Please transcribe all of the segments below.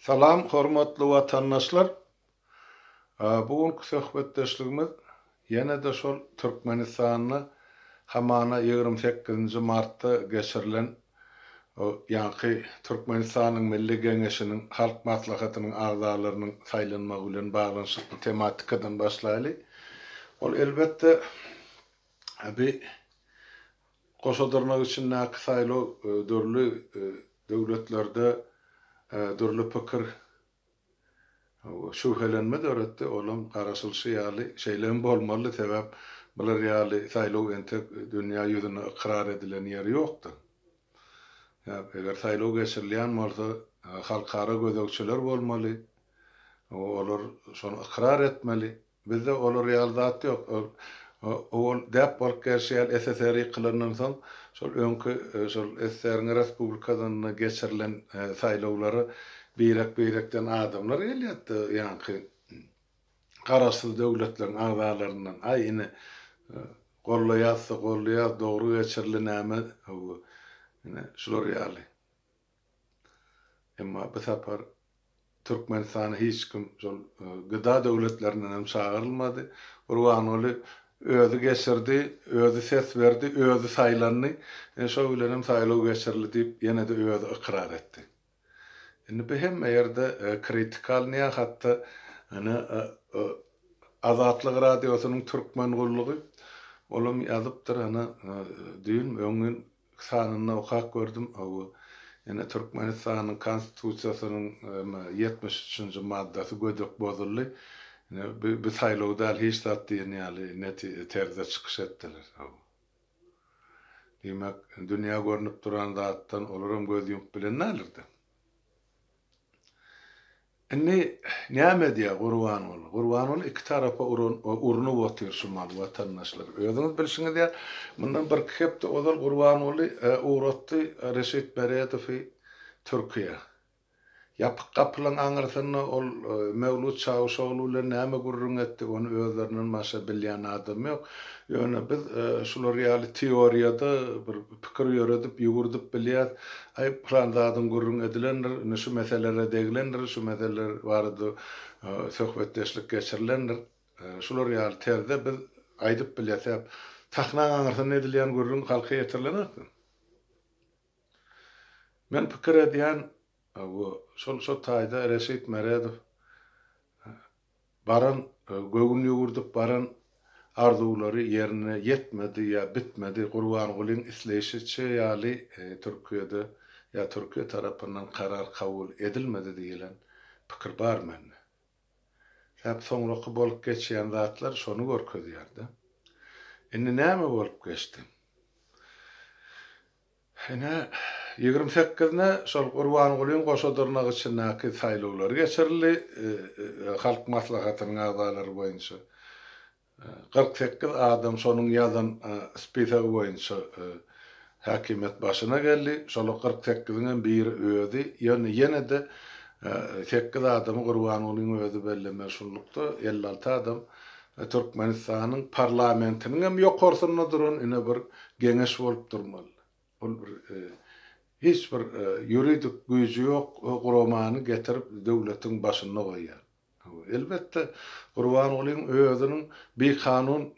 Salam, hormatly watandaşlar. Bugünkü söhbetdeşligimiz ýene de şol Türkmenistanyny hamana 28 martda geçirilen ýa-ni Türkmenistanyň Milli Geňeşiniň Halk Maslahatynyň agzalarynyň saýlanmagy bilen baglanşykly tematikadan başlaýly. Ol elbetde bir goşadyrmak üçin näki saýlaw dörli döwletlerde dörli pikir şüphelenme döretdi, olam garaşylşy ýaly şeýlerim bolmaly, sebäp bular ýaly saýlaw ente dünýä ýüzüne ikrar edilen ýeri ýokdy. Eger saýlaw geçirilýän bolsa, halkara gözegçiler bolmaly, olar şonu ikrar etmeli. Bizde olar ýaly zat ýok. Ol däp bolup geçýär SSR ýykylandan soň şol öňkü şol SSR Respublikadan geçirilen saýlawlary beýrek-beýrekden adamlar gelýärdi, ýa-ni garaşsyz döwletleriň agzalaryndan aýyny gollaýar dogry geçirilen näme şular ýaly. Emma bu sapar Türkmenistany hiç kim şol gyda döwletlerinden hem çağırylmady. Urwanoly özü geçirdi, özü ses verdi, özü saýlandy. Şo bilen hem saýlaw geçirildi diýip ýene de özü ikrar etdi. Indi bu hemme ýerde kritikal näme hatda Azatlyk radiosynyň türkmen gullugy olam ýazypdyr düýün öňün sanyny okap gördüm. Ýene Türkmenistanyň konstitusiýasynyň 73-nji maddasy gödük bozuldy. Bu saýlawda hiç zat diýen ýaly terze çykyş etdiler. Demek dünýä görnüp duran zatdan olaram göz ýumyp bilen nälerdi? Indi näme diýär Gurbanul? Gurbanul iki tarafa urunup otyr şumal watandaşlar. Özüňiz bilşiňiz diýär, mundan bir hepde ozal Gurbanuly uğratdy Reşit Beredowy Türkiýe. Yapık kapılan aňyrsyny ol Mevlut Çavuşoğlu bilen näme gurrun etdi, onu özlerinin maşa bilýän adam ýok. Ýöne biz şular ýaly teoriýada bir pikir ýöredip ýugurdyp bilýär. Planladan gurrun edilenler, şu meselelere degilenler, şu meseleler barada söhbetdeşlik geçirilenler. Şular ýaly terde biz aýdyp bilýäsek, tahna aňyrsyny edilýän gurrun halka ýetirilenir. Men pikir edýän şol taýda Reşit Meredow baran gögün ýugurdyp baran arzulary ýerine ýetmedi ýa bitmedi. Gurbanulyň isleýişçi ýaly Türkiýede ýa Türkiýe tarapyndan karar kabul edilmedi diýilen pikir bar mende. Häp soňraky bolup geçýän zatlar şonu görkezýärdi. Indi näme bolup geçdi? 28-ne şol Gurbanulyň goşadyrnak üçin näki saýlawlar geçirildi Halk Maslahatynyň agzalary boýunça. 48 adam şonuň ýazan spesagi boýunça häkimet başyna geldi. Şol 48-ňen biri öýdi. Ýene de 8 adamy Gurbanulyň özü belleme şullukda 56 adam Türkmenistanyň parlamentiniň hem ýokarsynda duran ine bir geňeş bolup durmaly. Ol bir hiç bir yuridik güýji ýok, Guramany getirip döwletiň başyna goýýar. Elbette Gurbanulyň özüniň bir kanun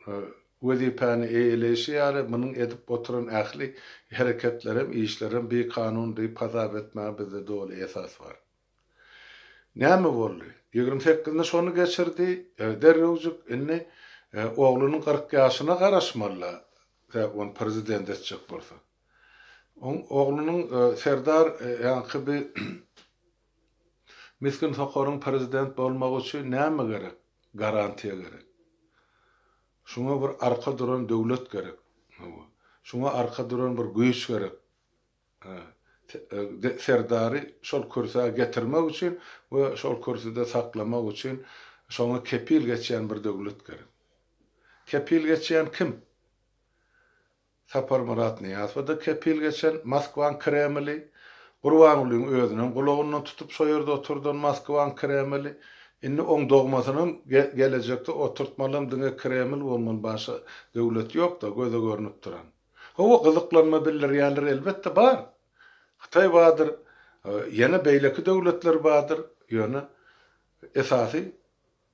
wezipany eýleşi ýaly munyň edip oturan ähli hereketlerim, işlerim bir kanun diýip hasap etmäge bizde dogry esas bar. Näme boldy? 28-nde şonu geçirdi, derrewjik inni oglunyň 40 ýaşyna garaşmaly. On prezident etjek bolsa. Oglunyň Serdar ýa-ni miskin sokaryň prezident bolmagy üçin näme gerek? Garantiýa gerek. Şuňa bir arka duran döwlet gerek. Şuňa arka duran bir güýç gerek. Serdary şol kursa getirmek üçin we şol kursada saklamak üçin şoňa kepil geçýän bir döwlet gerek. Kepil geçýän kim? Sapar Murat Niyazova da kepil geçen Moskwan Kremli, Gurbanulyň özüniň gulagyndan tutup soýerде oturdan Moskwan Kremli, indi oň dogmasynyň gelecekde oturtmalym diňe Kreml bolmaly başa döwlet ýok da göze görnüp duran. O gyzyklanma bildirýänler elbetde bar. Xitay badyr Yana beýleki döwletler bardyr, ýöne esasy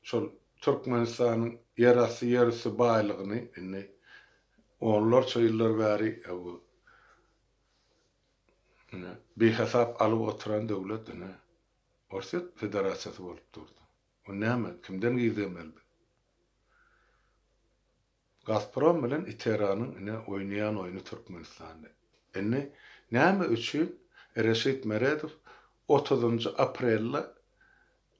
şol Türkmenistanyň ýerasy ýerisi baýlygyny indi onlarça ýyllar bäri behesap alyp oturan döwlet Rusya Federasiýasy bolup durdy. O näme? Kimden gizlemeli? Gazprom bilen İteranyň oýnaýan oýny Türkmenistanda. Näme üçin Reşit Meredow 30 aprelde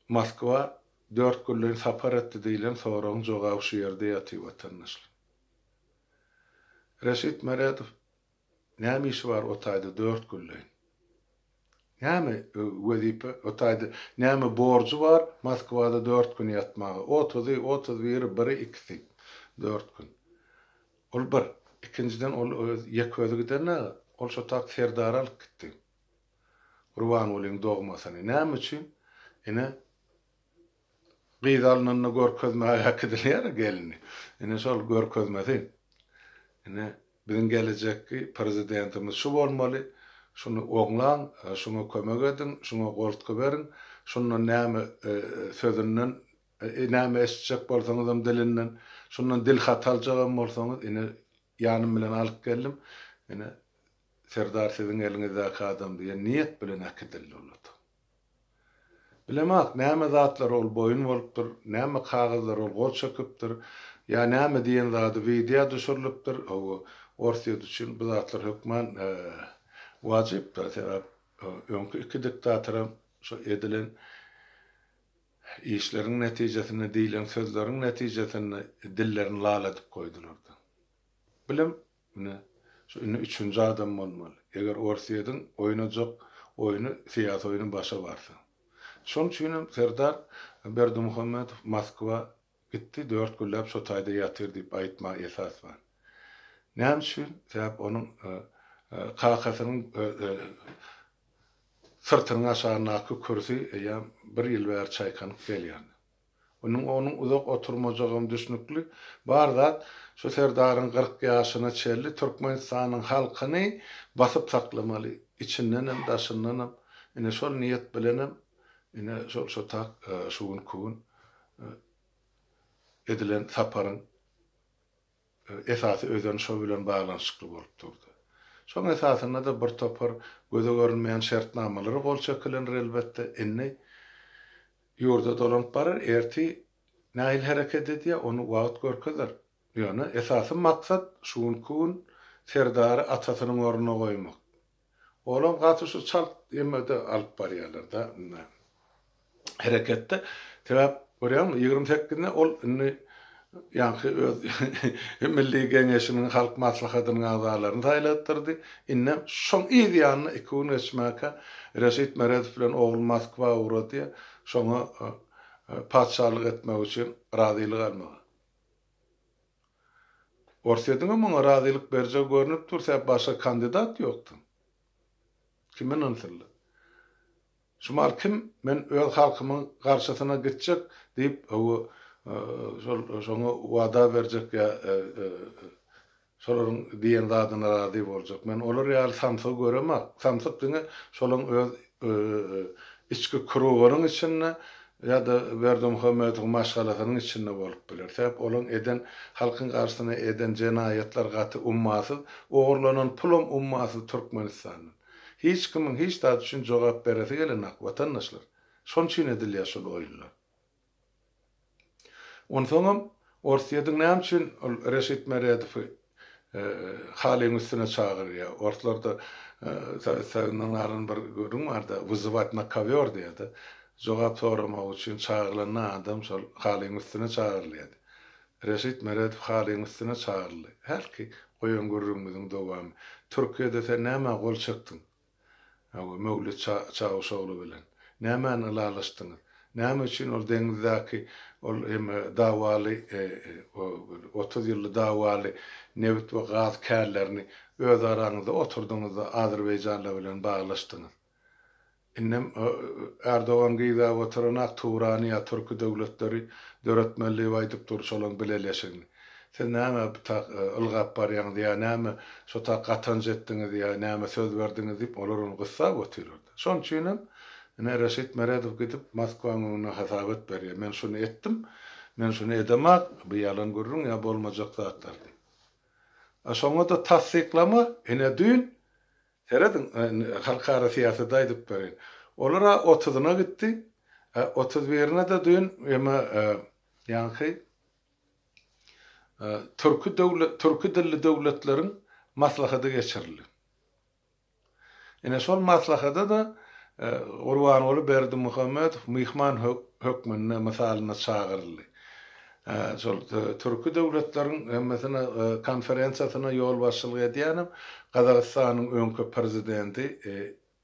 Moskwa 4 günlük sapar etdi diýilen soraň jogaby şu ýerde ýatyp watandaşlar. Reşit Meredow näme işi bar o taýda 4 günlük? Näme wezipe o taýda näme borcu var Moskwada 4 gün ýatmagy? 31 biri 2 4 gün. Ol bir ikinciden ol ýeközü giderne ol şo tak serdar alyp gitdi. Urban bolyň dogmasyny näme üçin? Gyzalnyny görkezmäge hak edilýär gelini. Şol görkezmedi. Biziň gelecekki prezidentimiz şu bolmaly, şunu oňlan, şunu kömek edin, şunu goltky berin, şunu näme sözünden, näme eşitjek bolsaňyzam dilinden, şundan dil hataljagan bolsaňyz, ýanym bilen alyp geldim. Serdar siziň eliňizdäki adam diýen niýet bilen hak edilýär. Bilemek, näme zatlar ol boyun bolupdyr, näme kagazlar ol gol çöküpdir, ýa näme diýen zady video düşürilipdir. Orsiýa düşün bu zatlar hökmen wajypdyr. Öňkü iki diktatorym şu edilen işleriň netijesinde diýilen sözleriň netijesinde dillerini laladyp goýdular. Bilim, şu üçüncü adam bolmaly. Eger Orsiýadyň oýnajak oýny siýasy oýunyň başa barsa. Şoň üçin Serdar Berdimuhammedow Moskwa gitdi, 4 günläp şo taýda ýatyr diýip aýtma esas bar. Näme üçin? Sebäp onuň kakasynyň sırtynyň aşagynaky kürsü bir ýyl bäri çaýkanyp gelýär. Onuň uzak oturmajagym düşnükli bar zat şu Serdaryň 40 ýaşyna çelli Türkmenistanyň halkyny basyp saklamaly. İçinden hem daşyndan hem şol niýet bilenem şo tak şuň kun edilen saparyň esasy özüň şo bilen baglanyşykly bolup durdy. Şoň esasynda da bir topar göze görünmeýän şertnamalary gol çekilenler elbetde ýurda dolanıp barar, erti näil hereket edýär, onu wagt görkezler. Ýöne esasy maksat şuň kun Serdary atasynyň ornuna goýmak. Olam gaty şu çalt ýemede alyp barýarlar da hareketde. Sebäp görýärmi 28-nde ol ýa-ni öz Milli Geňeşiniň halk maslahatynyň agzalaryny taýlatdyrdy. Innem şoň ýa-ni ikun esmäke Reşit Meredow bilen ogul Moskwa urady. Şoňa patşalyk etmek üçin razylyk almagy. Orsiýadyň muňa razylyk berjek görnüp dursa başga kandidat ýokdy. Kimen ansyly? Şumal kim men öz halkymyň garşysyna gitjek diýip şoňa wada berjek ýa şolaryň diýen zadyna razy boljak. Men olar ýaly samsyk göremek. Samsyk diňe şolaryň öz içki kuruglaryň içinde ýa da Berdimuhammedow maşgalatynyň içinde bolup biler. Sebäp olaň eden halkyň garşysyna eden jenaýatlar gaty ummasyz, ogurlanan pulum ummasyz Türkmenistanyň. Hiç kimin hiç da üçün jogap beresi gelenek watandaşlar. Şoň üçin edilýär şol oýunlar. Onsoňam Orsiýadyň näme üçin Reşit Meredow halyň üstüne çagyrýar. Ortlarda sanaryn bir görüm barda, wzywać na kovёr diýdi. Jogap soramak üçin çagyrılan adam şol halyň üstüne çagyrylýar. Reşit Meredow halyň üstüne çagyrly. Herki goýan görürüňiziň dowamy. Türkiýede sen näme gol çekdiň? Mevlüt Çavuşoğlu bilen. Nämäni alalaşdyňyz? Näme üçin ol deňizdäki ol dawaly 30 ýylly dawaly neft we gaz kärlerini öz araňyzda oturduğunuzda Azerbaýjanla bilen baglaşdyňyz. Innem Erdogan gyza oturunak Turaniýa türki döwletleri döretmenligi aýdyp durşalan bileleşigini. Sen näme ılgap barýaň diýä, näme şo tak gatanj etdiňiz diýä, näme söz berdiňiz diýip olaryň gyssa götürýärdi. Son için Reşit Meredov gidip Moskva'nın hasabet veriyor. Men şunu ettim. Men şunu edemek bir yalan görürüm ya bolmacak zatlar. Sonra da tasdiklama ene dün teredin halkara siyasete edip verin. Olara 30'una gitti. 31'ine de dün ama yani Türkü dilli devletlerin maslahatı geçirildi. Ene sol maslahada da Urvanoğlu Berdi Muhammed mihman hükmünne mesaline çağırıldı. Sol Türkü devletlerin mesela konferansiyasına yol başçılığı ediyenim Kazakistan'ın önkü prezidenti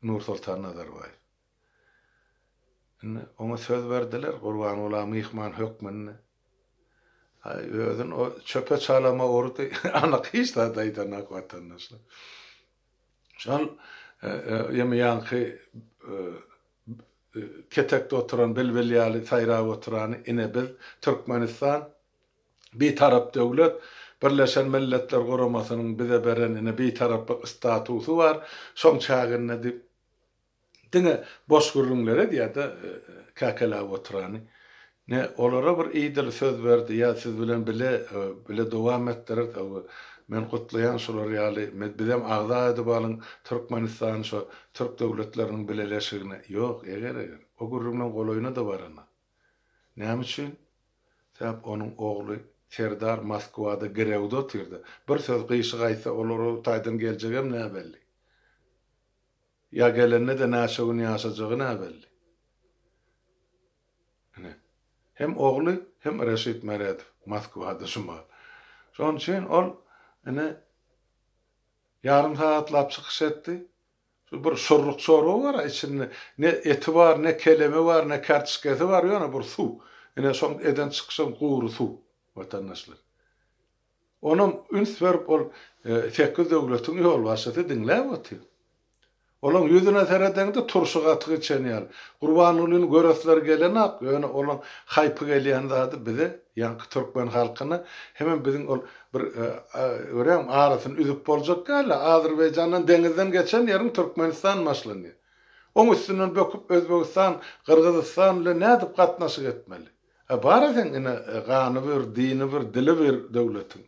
Nursultan Nazarbayev. Ona söz verdiler Urvanoğlu mihman hükmünne. Özün o çöpe çalama ordu anak hiç da daydanak vatandaşlar. Şan yankı ketekte oturan belbeliyali sayrağı oturan ine biz Türkmenistan bir taraf devlet Birleşen Milletler Korumasının bize beren ine bir taraflık statusu var. Son çağın ne dip dine boş gurrunlara diye de kakela oturanı. Ne olara bir idil söz verdi ya siz bilen bile devam ettirir men kutlayan şolar ýaly bizem agza edip alın Türkmenistan şu Türk devletlerinin bileleşigine yok eger o gurrumdan goloyuna da barana. Näme üçin? Sebäp onun ogly Serdar Moskvada grewde oturdy. Bir söz gyşyk aýtsa olary taýdan geljegem näme belli. Ya gelenne de näşegiň ýaşajagy näme belli. Hem ogly hem Reşit Meredov Moskvada şuma. Şoň üçin ol yarım saatlap çıkış etti. Bir sorruk soru var içinde. Ne eti var, ne kelime var, ne kartışkesi var. Yani bir su. Son eden çıkışın kuğuru su. Vatandaşlar. Onun üns verip ol tekil devletin yol vasıtı dinleyip atıyor. Olan yüzüne teredende turşu katı geçen yer. Kurbanlığının göresler gelen ak. Yani olan haypı gelen de bize yankı Türkmen halkına hemen bizim bir öğren arasını üzüp bolacak gala Azerbaycan'dan denizden geçen yerin Türkmenistan başlanıyor. Onun üstünden bakıp Özbekistan, Kırgızistan ile ne edip katnaşık etmeli. Bari sen kanı bir, dini bir, dili bir devletin.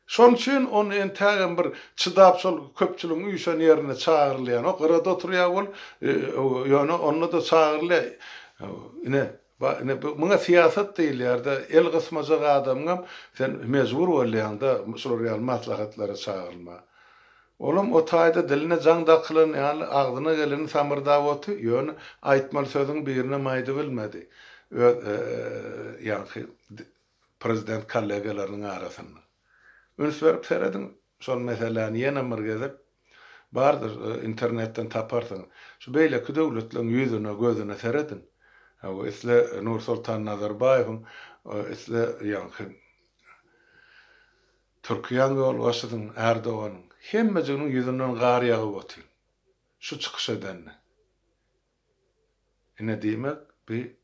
Şon üçin onu entagan bir çydap sol köpçülüğün üýşen ýerine çağırylýan. O gyrada oturýar bol, ýöne onu da çağırly. Muňa siýasat diýilýär-de, el gysmajak adamgam sen mezbur bolýanda şol maslahatlara çağırma. Olam o taýda diline jaň dakylyn, ýani agzyna geleni samyrda boty, ýöne aýtmal sözüň birine maýdy bilmedi. Ýani prezident kollegalarynyň arasynda. Üns verip seredin, son meselani ýene mirgezip, bardır internetten taparsın. Şu beýle devletlerin yüzüne, gözüne seredin. Isle Nursultan Nazarbayewiň, isle ýa-ni Türkiýanyň ýol başçysyň Erdoganyň hemmejiniň yüzünden gar ýagyp otyr. Şu çykyş edenni. Ine diýmek,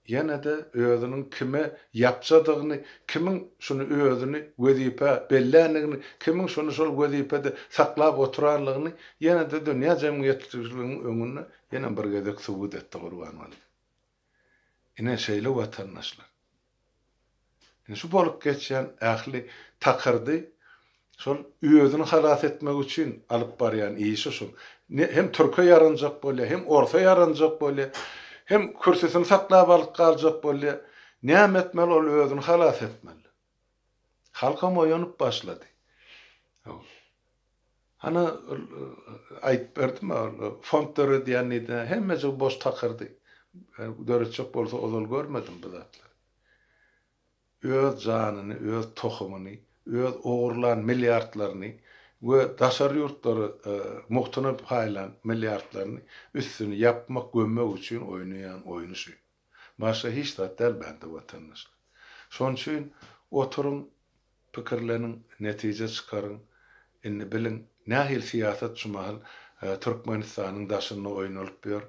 ýene de özüniň kime ýapjadygyny, kimiň şunu özüni wezipe belläligini, kimiň şunu şol wezipede saklap oturanlygyny ýene de dünýä jemgyýetçiliginiň öňünde ýene bir gezek subut etdi Gurbanly. Ine şeýle watandaşlar. Ine şu bolup geçen ähli takyrdy şol özüni halas etmek üçin alyp barýan işi şu. Hem Türkiýe ýaranjak bolýar, hem Orta ýaranjak bolýar. Hem kürsüsini saklap alıp kaljak bolýar. Näme etmeli ol özüni halas etmeli. Halka moýanyp başlady. Hana aýt berdim, fondları diýenide hemmesi boş takyrdy. Döretçek bolsa ozal görmedim bu zatlar. Öz janyny, öz tohumyny, öz ogurlan milliardlaryny we daşary ýurtlary muhtaňyp haýlan milliardlaryny üstüni yapmak, gömmek üçin oýnaýan oýny şu. Başga hiç zat elbende watandaşlar. Şoň üçin oturun, pikirleniň, netije çykaryn, indi bilin nähil siýasat şumal Türkmenistanyň daşyny oýnalyp ber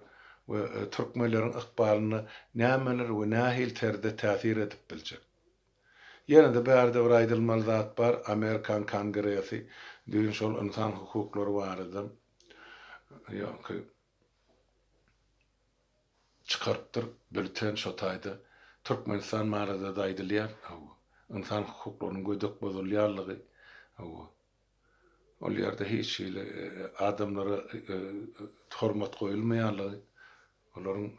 we Türkmenleriň ykbalyny nämeler we nähil terde täsir edip biljek. Ýene de bärde bir aýdylmaly zat bar, Amerikan Kongresi diýen şol insan hukuklary barada. Ýa-ni çıkarıptır bülten şotaydı. Türkmenistan marada daýdylýar. İnsan hukuklarynyň gödek bozulýarlygy. Ol ýerde hiç adamlara hormat goýulmaýanlygy, olaryň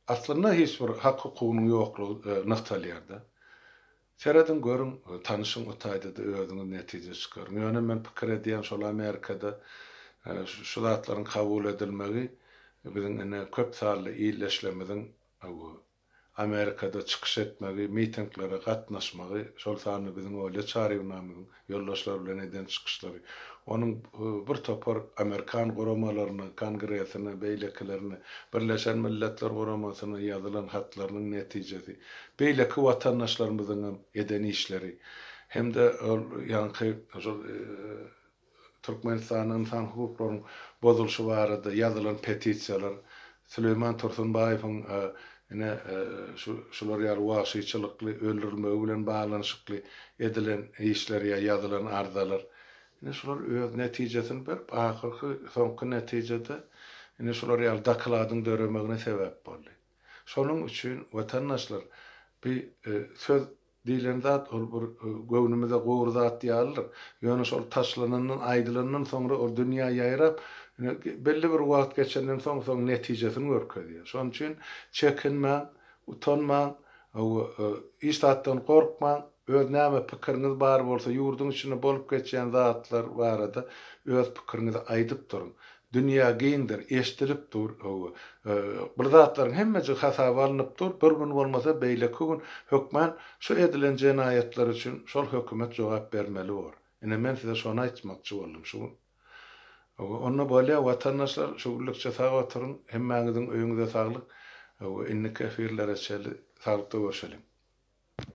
aslında hiç bir hak hukugynyň ýoklugy nyktalýarda. Seredin görün tanışyň otaýda da özüňiz netije çykar. Ýöne men pikir edýän şol Amerikada şu zatlaryň kabul edilmegi biziň köp sally iýleşlemediň Amerikada çıkış etmegi, mitinglere gatnaşmagy, şol sany biziň öyle çarywnamyň ýoldaşlar bilen eden çykyşlary. Onuň bir topar Amerikan goramalarına, kongresine, beýlekilerine, Birleşen Milletler Goramasyna ýazylan hatlarynyň netijesi. Beýleki watandaşlarymyzyň eden işleri hem de ýanky Türkmenistanyň insan hukuklarynyň bozulşy barada ýazylan petisiýalar, Süleyman Tursunbaýewiň şular ýaly wagşyçylykly öldürilmegi bilen baglanyşykly edilen işlerine ýazylan arzalar. Şular öz netijesini berip, ahyrky soňky netijede şular ýaly dakladyň döremegine sebäp boldy. Şonuň üçin watandaşlar bir söz diýilen zat ol bir göwnümize gowy zat ýalyr. Ýöne şol taşlanandan aýdylanyň soňra o dünýä ýaýrap belli bir wagt geçenden soň netijesini görkezýär. Şonuň üçin çekinme, utanma, istatdan korkma, öz näme pikiriniz bar bolsa ýurduň içinde bolup geçýän zatlar barada öz pikirinizi aýdyp durun. Dünýä giňdir, eşdilip dur. Bir zatlaryň hemmesi hasaba alınıp dur. Bir gün bolmasa beýleki gün hökmen şu edilen jenaýetler üçin şol hökümet jogap bermeli bor. Men size şonu aýtmakçy boldum. Onna bolýa watandaşlar şugurlukça sag oturun, hemmäňiziň öýüňize saglyk. Inni kefirlere saglyk görüşelim.